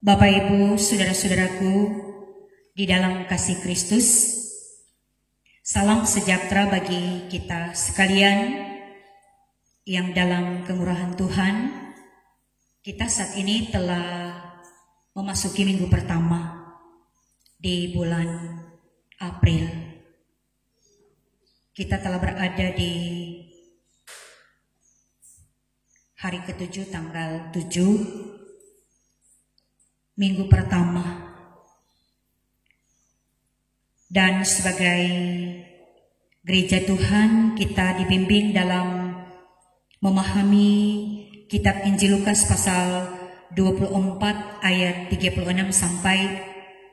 Bapak Ibu, saudara-saudaraku di dalam kasih Kristus, salam sejahtera bagi kita sekalian yang dalam kemurahan Tuhan, kita saat ini telah memasuki minggu pertama di bulan April. Kita telah berada di hari ke-7 tanggal 7, minggu pertama. Dan sebagai gereja Tuhan, kita dibimbing dalam memahami kitab Injil Lukas pasal 24 ayat 36 sampai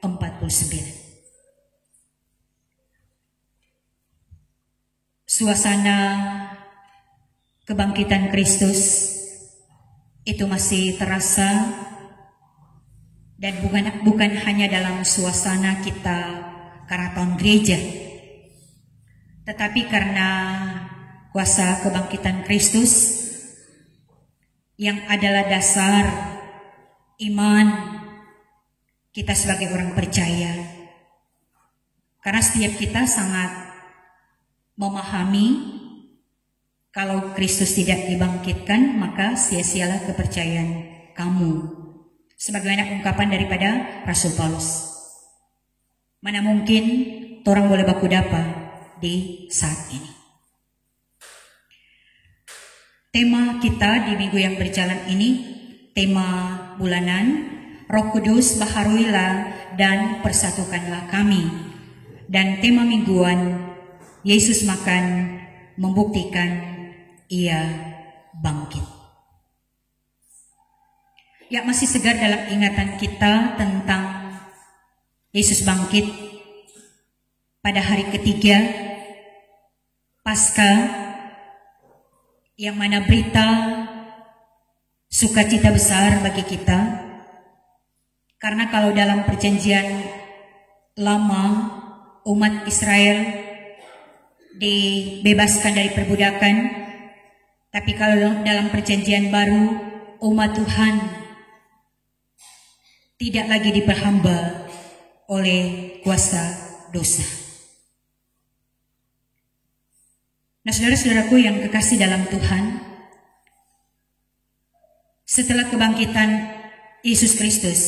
49. Suasana kebangkitan Kristus itu masih terasa, dan bukan hanya dalam suasana kita karena tahun gereja, tetapi karena kuasa kebangkitan Kristus yang adalah dasar iman kita sebagai orang percaya. Karena setiap kita sangat memahami kalau Kristus tidak dibangkitkan, maka sia-sialah kepercayaan kamu. Sebagaimana ungkapan daripada Rasul Paulus. Mana mungkin orang boleh baku dapa di saat ini. Tema kita di minggu yang berjalan ini, tema bulanan, Roh Kudus baharuilah dan persatukanlah kami. Dan tema mingguan, Yesus makan membuktikan ia bangkit. Ya, masih segar dalam ingatan kita tentang Yesus bangkit pada hari ketiga Paskah, yang mana berita sukacita besar bagi kita. Karena kalau dalam perjanjian lama umat Israel dibebaskan dari perbudakan, tapi kalau dalam perjanjian baru umat Tuhan tidak lagi diperhamba oleh kuasa dosa. Nah, saudara-saudaraku yang kekasih dalam Tuhan, setelah kebangkitan Yesus Kristus,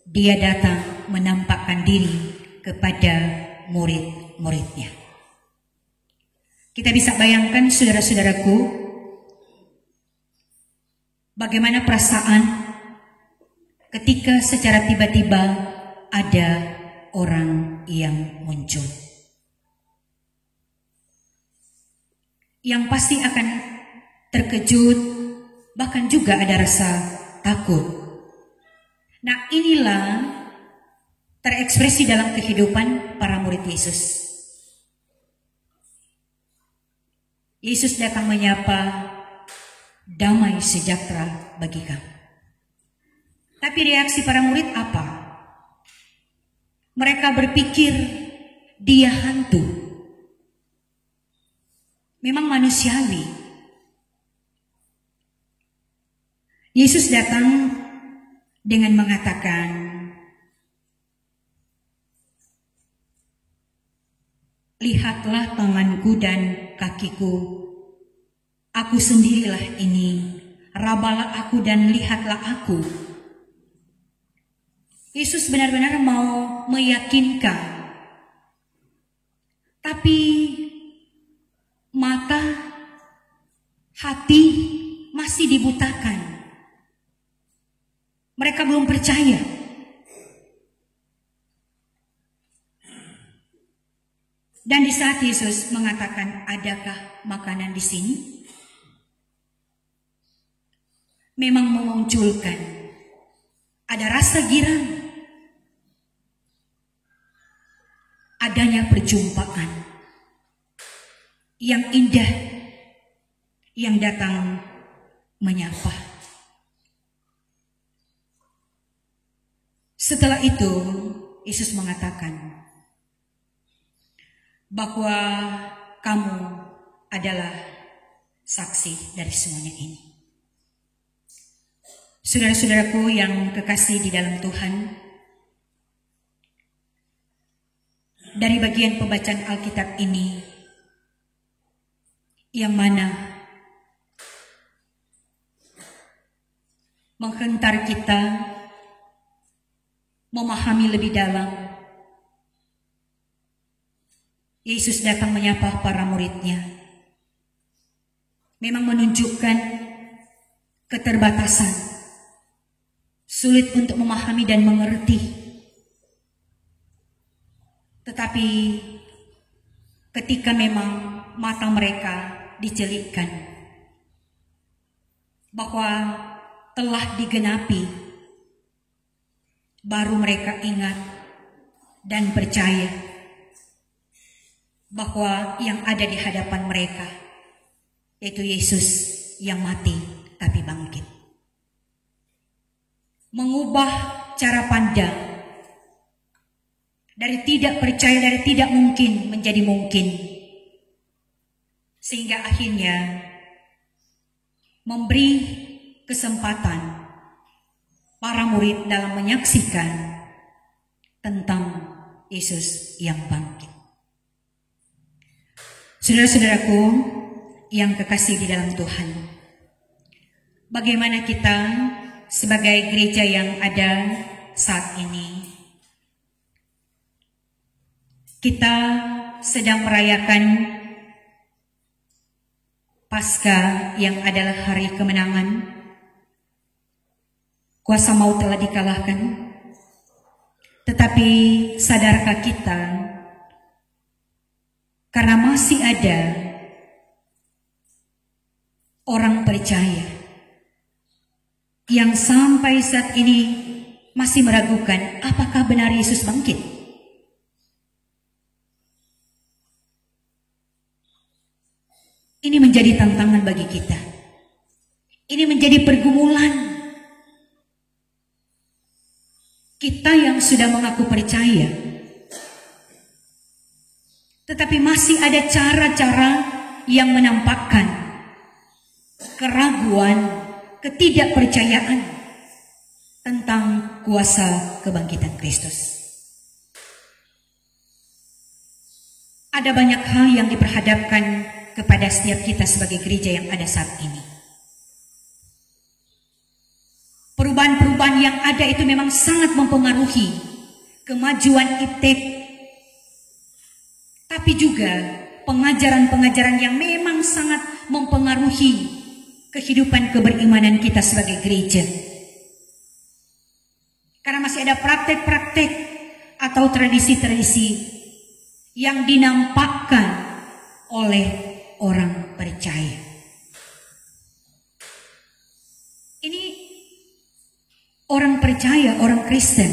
dia datang menampakkan diri kepada murid-muridnya. Kita bisa bayangkan, saudara-saudaraku, bagaimana perasaan ketika secara tiba-tiba ada orang yang muncul, yang pasti akan terkejut, bahkan juga ada rasa takut. Nah, inilah terekspresi dalam kehidupan para murid Yesus. Yesus datang menyapa, damai sejahtera bagi kamu. Tapi reaksi para murid apa? Mereka berpikir dia hantu. Memang manusiawi. Yesus datang dengan mengatakan, lihatlah tanganku dan kakiku. Aku sendirilah ini, rabalah aku dan lihatlah aku. Yesus benar-benar mau meyakinkan, tapi mata, hati masih dibutakan. Mereka belum percaya. Dan di saat Yesus mengatakan, adakah makanan di sini? Memang memunculkan ada rasa girang, adanya perjumpaan yang indah yang datang menyapa. Setelah itu Yesus mengatakan bahwa kamu adalah saksi dari semuanya ini. Saudara-saudaraku yang kekasih di dalam Tuhan, dari bagian pembacaan Alkitab ini, yang mana menghentar kita memahami lebih dalam, Yesus datang menyapa para muridnya, memang menunjukkan keterbatasan, sulit untuk memahami dan mengerti. Tetapi ketika memang mata mereka dicelikkan bahwa telah digenapi, baru mereka ingat dan percaya bahwa yang ada di hadapan mereka yaitu Yesus yang mati tapi bangkit. Mengubah cara pandang dari tidak percaya, dari tidak mungkin menjadi mungkin, sehingga akhirnya memberi kesempatan para murid dalam menyaksikan tentang Yesus yang bangkit. Saudara-saudaraku yang kekasih di dalam Tuhan, bagaimana kita sebagai gereja yang ada saat ini, kita sedang merayakan Paskah yang adalah hari kemenangan. Kuasa maut telah dikalahkan. Tetapi sadarkah kita, karena masih ada orang percaya yang sampai saat ini masih meragukan apakah benar Yesus bangkit. Ini menjadi tantangan bagi kita. Ini menjadi pergumulan. Kita yang sudah mengaku percaya, tetapi masih ada cara-cara yang menampakkan keraguan, ketidakpercayaan tentang kuasa kebangkitan Kristus. Ada banyak hal yang diperhadapkan kepada setiap kita sebagai gereja yang ada saat ini. Perubahan-perubahan yang ada itu memang sangat mempengaruhi kemajuan IPTEK, tapi juga pengajaran-pengajaran yang memang sangat mempengaruhi kehidupan keberimanan kita sebagai gereja. Karena masih ada praktek-praktek atau tradisi-tradisi yang dinampakkan oleh orang percaya. Ini orang percaya, orang Kristen,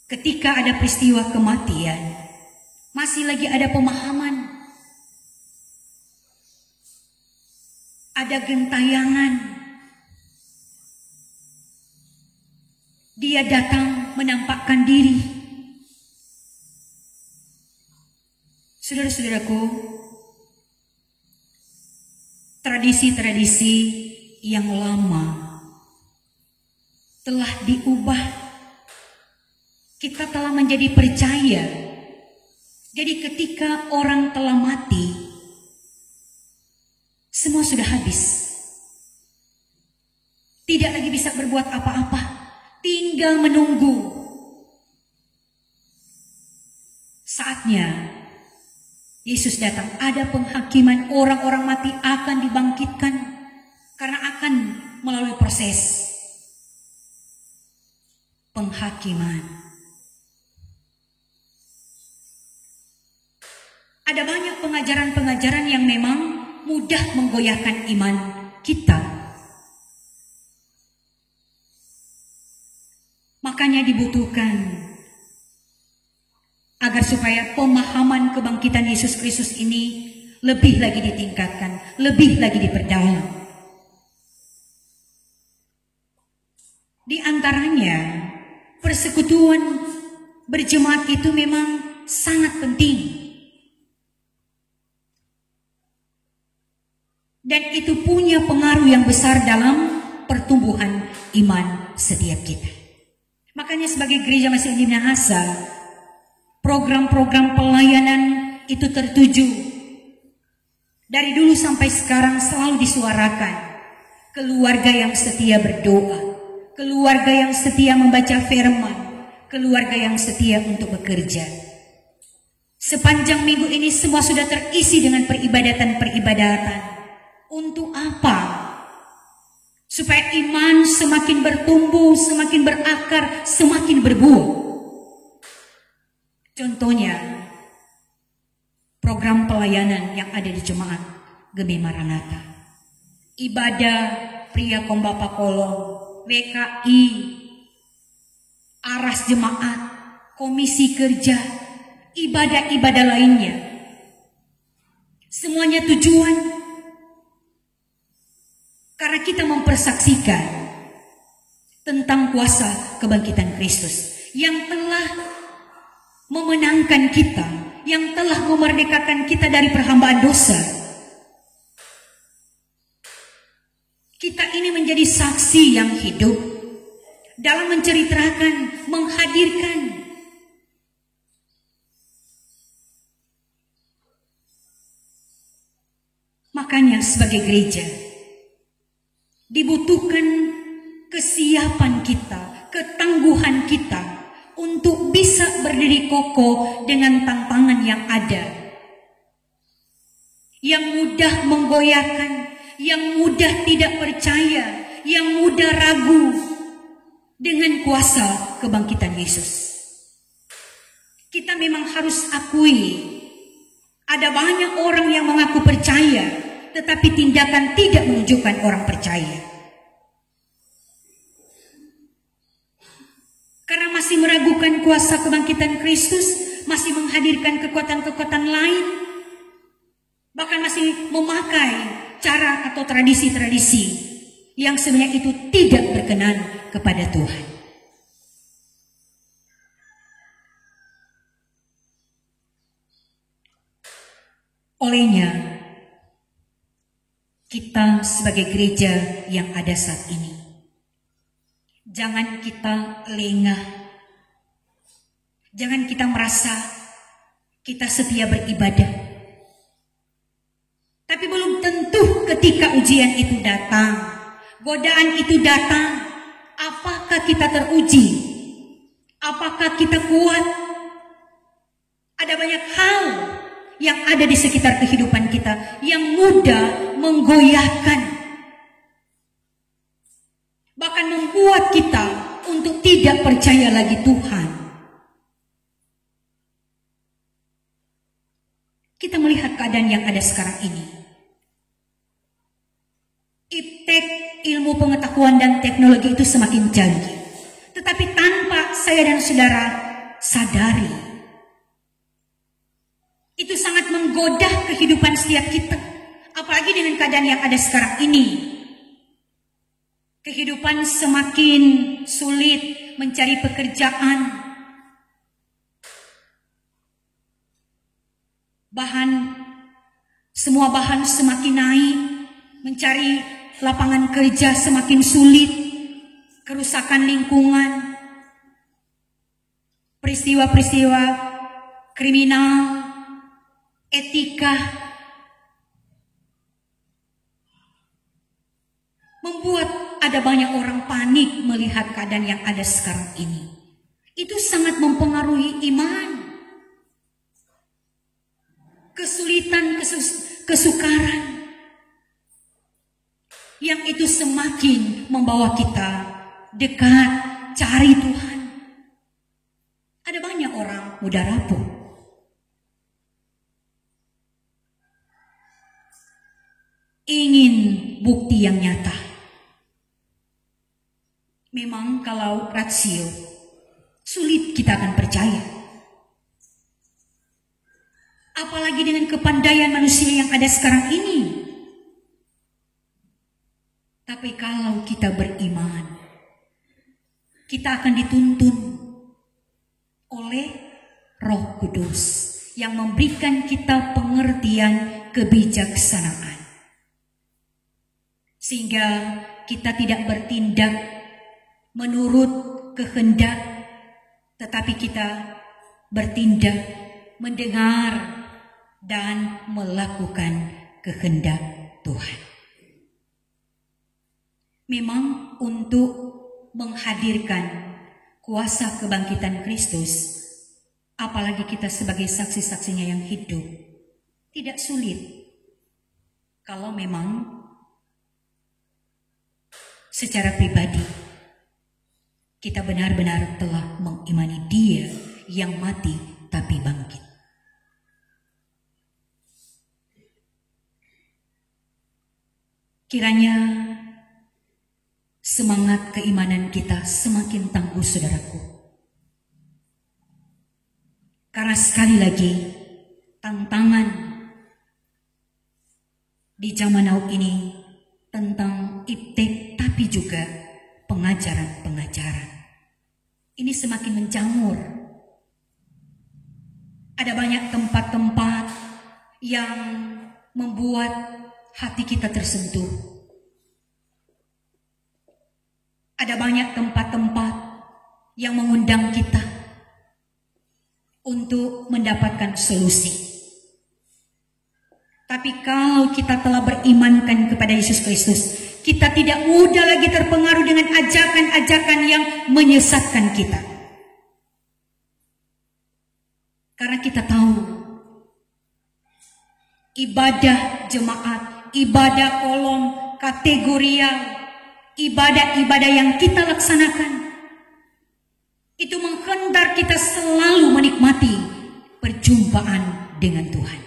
ketika ada peristiwa kematian, masih lagi ada pemahaman, ada gentayangan. Dia datang menampakkan diri. Saudara-saudaraku, tradisi-tradisi yang lama telah diubah. Kita telah menjadi percaya. Jadi ketika orang telah mati, semua sudah habis. Tidak lagi bisa berbuat apa-apa, tinggal menunggu saatnya Yesus datang. Ada penghakiman, orang-orang mati akan dibangkitkan karena akan melalui proses penghakiman. Ada banyak pengajaran-pengajaran yang memang mudah menggoyahkan iman kita. Makanya dibutuhkan agar supaya pemahaman kebangkitan Yesus Kristus ini lebih lagi ditingkatkan, lebih lagi diperdalam. Di antaranya, persekutuan berjemaat itu memang sangat penting. Dan itu punya pengaruh yang besar dalam pertumbuhan iman setiap kita. Makanya sebagai gereja Masih di Minahasa, program-program pelayanan itu tertuju. Dari dulu sampai sekarang selalu disuarakan. Keluarga yang setia berdoa, keluarga yang setia membaca firman, keluarga yang setia untuk bekerja. Sepanjang minggu ini semua sudah terisi dengan peribadatan-peribadatan. Untuk apa? Supaya iman semakin bertumbuh, semakin berakar, semakin berbuah. Contohnya, program pelayanan yang ada di Jemaat Gemi Maranatha. Ibadah pria Kombapa Kolong, WKI, aras jemaat, komisi kerja, ibadah-ibadah lainnya. Semuanya tujuan karena kita mempersaksikan tentang kuasa kebangkitan Kristus yang telah memenangkan kita, yang telah memerdekakan kita dari perhambaan dosa. Kita ini menjadi saksi yang hidup dalam menceritakan, menghadirkan makanya sebagai gereja dibutuhkan kesiapan kita, ketangguhan kita untuk bisa berdiri kokoh dengan tantangan yang ada, yang mudah menggoyahkan, yang mudah tidak percaya, yang mudah ragu dengan kuasa kebangkitan Yesus. Kita memang harus akui, ada banyak orang yang mengaku percaya, tetapi tindakan tidak menunjukkan orang percaya. Karena masih meragukan kuasa kebangkitan Kristus, masih menghadirkan kekuatan-kekuatan lain, bahkan masih memakai cara atau tradisi-tradisi yang sebenarnya itu tidak berkenan kepada Tuhan. Olehnya, kita sebagai gereja yang ada saat ini, jangan kita lengah, jangan kita merasa kita setia beribadah. Tapi belum tentu ketika ujian itu datang, godaan itu datang, apakah kita teruji? Apakah kita kuat? Ada banyak hal yang ada di sekitar kehidupan kita yang mudah menggoyahkan, bahkan membuat kita untuk tidak percaya lagi Tuhan. Kita melihat keadaan yang ada sekarang ini. Iptek, ilmu pengetahuan dan teknologi itu semakin canggih. Tetapi tanpa saya dan saudara sadari, itu sangat menggoda kehidupan setiap kita. Apalagi dengan keadaan yang ada sekarang ini. Kehidupan semakin sulit, mencari pekerjaan. Semua bahan semakin naik, mencari lapangan kerja semakin sulit, kerusakan lingkungan, peristiwa-peristiwa kriminal, etika, membuat ada banyak orang panik melihat keadaan yang ada sekarang ini. Itu sangat mempengaruhi iman. Kesulitan, kesukaran yang itu semakin membawa kita dekat cari Tuhan. Ada banyak orang mudah rapuh. Ingin bukti yang nyata. Memang kalau rasio sulit kita akan percaya. Apalagi dengan kepandaian manusia yang ada sekarang ini. Tapi kalau kita beriman, kita akan dituntun oleh Roh Kudus yang memberikan kita pengertian kebijaksanaan. Sehingga kita tidak bertindak menurut kehendak, tetapi kita bertindak, mendengar, dan melakukan kehendak Tuhan. Memang untuk menghadirkan kuasa kebangkitan Kristus, apalagi kita sebagai saksi-saksinya yang hidup, tidak sulit. Kalau memang secara pribadi kita benar-benar telah mengimani Dia yang mati tapi bangkit. Kiranya semangat keimanan kita semakin tangguh, saudaraku. Karena sekali lagi tantangan di zaman now ini tentang iptek tapi juga pengajaran-pengajaran ini semakin menjamur. Ada banyak tempat-tempat yang membuat hati kita tersentuh. Ada banyak tempat-tempat yang mengundang kita untuk mendapatkan solusi. Tapi kalau kita telah berimankan kepada Yesus Kristus, kita tidak mudah lagi terpengaruh dengan ajakan-ajakan yang menyesatkan kita. Karena kita tahu ibadah jemaat, ibadah kolom, kategorial, ibadah-ibadah yang kita laksanakan itu menghendar kita selalu menikmati perjumpaan dengan Tuhan.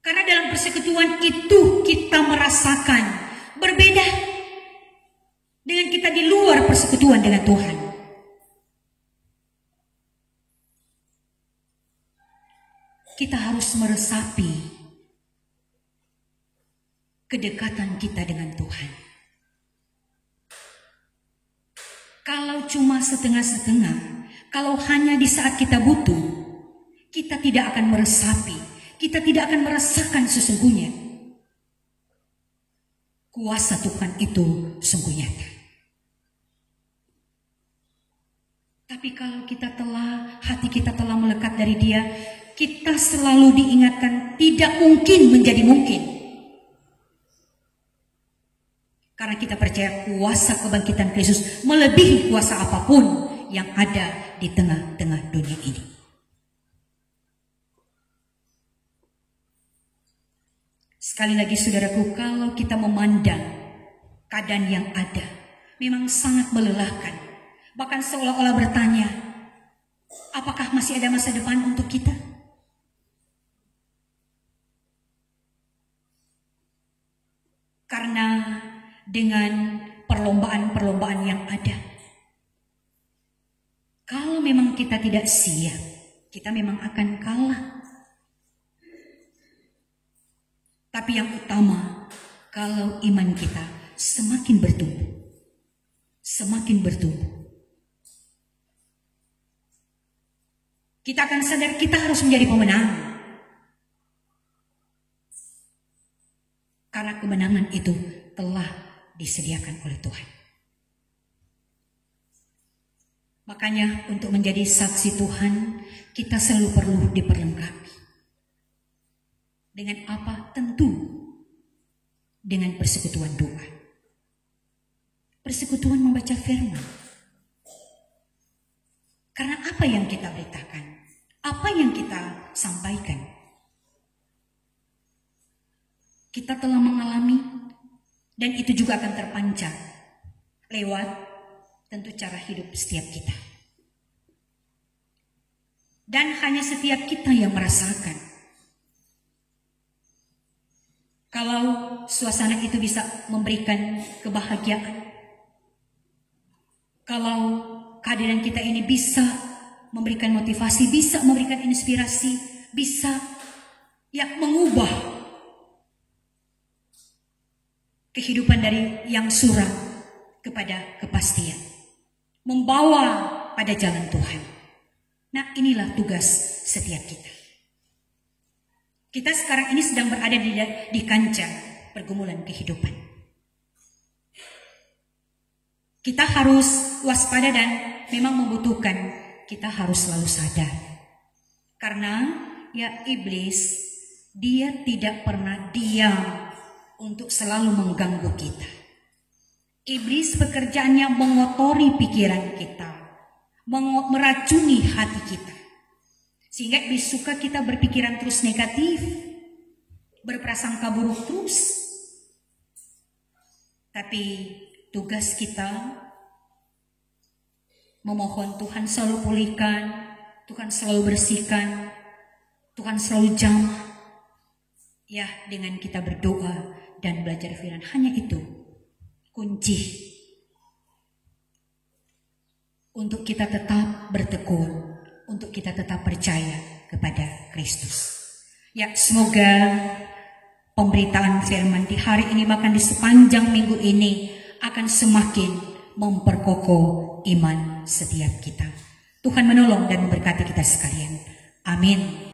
Karena dalam persekutuan itu kita merasakan berbeda dengan kita di luar persekutuan dengan Tuhan. Kita harus meresapi kedekatan kita dengan Tuhan. Kalau cuma setengah-setengah, kalau hanya di saat kita butuh, kita tidak akan meresapi, kita tidak akan merasakan sesungguhnya kuasa Tuhan itu sungguh nyata. Tapi kalau hati kita telah melekat dari Dia, kita selalu diingatkan tidak mungkin menjadi mungkin. Karena kita percaya kuasa kebangkitan Kristus melebihi kuasa apapun yang ada di tengah-tengah dunia ini. Sekali lagi saudaraku, kalau kita memandang keadaan yang ada, memang sangat melelahkan. Bahkan seolah-olah bertanya, apakah masih ada masa depan untuk kita? Karena dengan perlombaan-perlombaan yang ada, kalau memang kita tidak siap, kita memang akan kalah. Tapi yang utama, kalau iman kita semakin bertumbuh, kita akan sadar kita harus menjadi pemenang. Karena kemenangan itu telah disediakan oleh Tuhan. Makanya untuk menjadi saksi Tuhan, kita selalu perlu diperlengkapi. Dengan apa? Tentu dengan persekutuan doa. Persekutuan membaca firman. Karena apa yang kita beritakan, apa yang kita sampaikan, kita telah mengalami, dan itu juga akan terpancar lewat tentu cara hidup setiap kita. Dan hanya setiap kita yang merasakan. Kalau suasana itu bisa memberikan kebahagiaan, kalau kehadiran kita ini bisa memberikan motivasi, bisa memberikan inspirasi, bisa mengubah kehidupan dari yang suram kepada kepastian, membawa pada jalan Tuhan. Nah, inilah tugas setiap kita. Kita sekarang ini sedang berada di kancah pergumulan kehidupan. Kita harus waspada dan memang membutuhkan, kita harus selalu sadar. Karena ya iblis, dia tidak pernah diam untuk selalu mengganggu kita. Iblis pekerjaannya mengotori pikiran kita, meracuni hati kita. Sehingga iblis suka kita berpikiran terus negatif, berprasangka buruk terus. Tapi tugas kita memohon Tuhan selalu pulihkan, Tuhan selalu bersihkan, Tuhan selalu jamah. Ya, dengan kita berdoa dan belajar firman, hanya itu kunci untuk kita tetap bertekun, untuk kita tetap percaya kepada Kristus. Ya, semoga pemberitaan firman di hari ini bahkan di sepanjang minggu ini akan semakin memperkokoh iman setiap kita. Tuhan menolong dan memberkati kita sekalian. Amin.